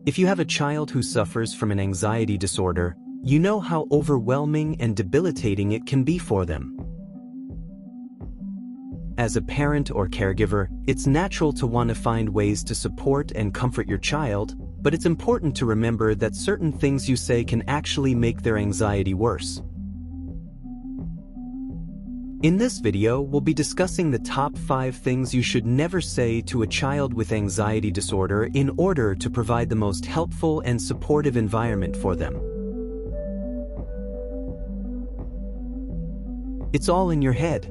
If you have a child who suffers from an anxiety disorder, you know how overwhelming and debilitating it can be for them. As a parent or caregiver, it's natural to want to find ways to support and comfort your child, but it's important to remember that certain things you say can actually make their anxiety worse. In this video, we'll be discussing the top 5 things you should never say to a child with anxiety disorder in order to provide the most helpful and supportive environment for them. It's all in your head.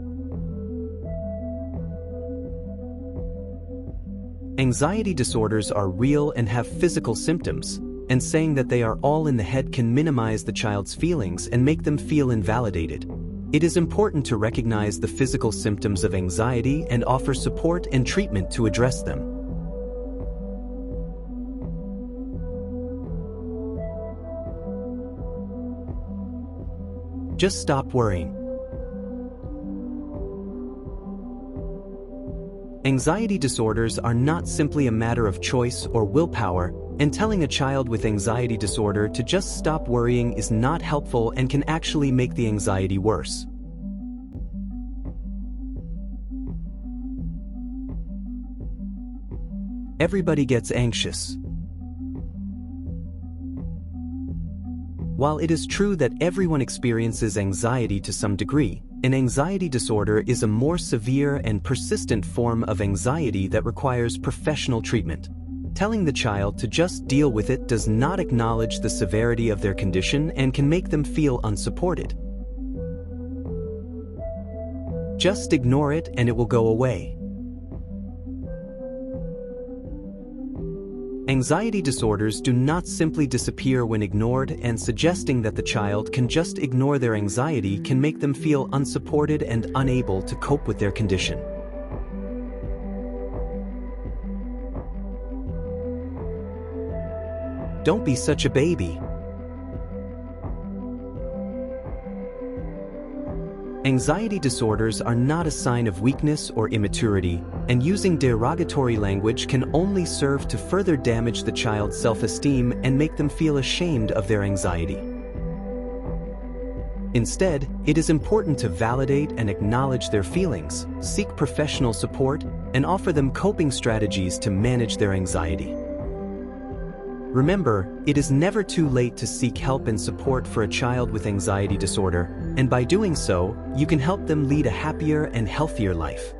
Anxiety disorders are real and have physical symptoms, and saying that they are all in the head can minimize the child's feelings and make them feel invalidated. It is important to recognize the physical symptoms of anxiety and offer support and treatment to address them. Just stop worrying. Anxiety disorders are not simply a matter of choice or willpower, and telling a child with anxiety disorder to just stop worrying is not helpful and can actually make the anxiety worse. Everybody gets anxious. While it is true that everyone experiences anxiety to some degree, an anxiety disorder is a more severe and persistent form of anxiety that requires professional treatment. Telling the child to just deal with it does not acknowledge the severity of their condition and can make them feel unsupported. Just ignore it and it will go away. Anxiety disorders do not simply disappear when ignored, and suggesting that the child can just ignore their anxiety can make them feel unsupported and unable to cope with their condition. Don't be such a baby. Anxiety disorders are not a sign of weakness or immaturity, and using derogatory language can only serve to further damage the child's self-esteem and make them feel ashamed of their anxiety. Instead, it is important to validate and acknowledge their feelings, seek professional support, and offer them coping strategies to manage their anxiety. Remember, it is never too late to seek help and support for a child with anxiety disorder, and by doing so, you can help them lead a happier and healthier life.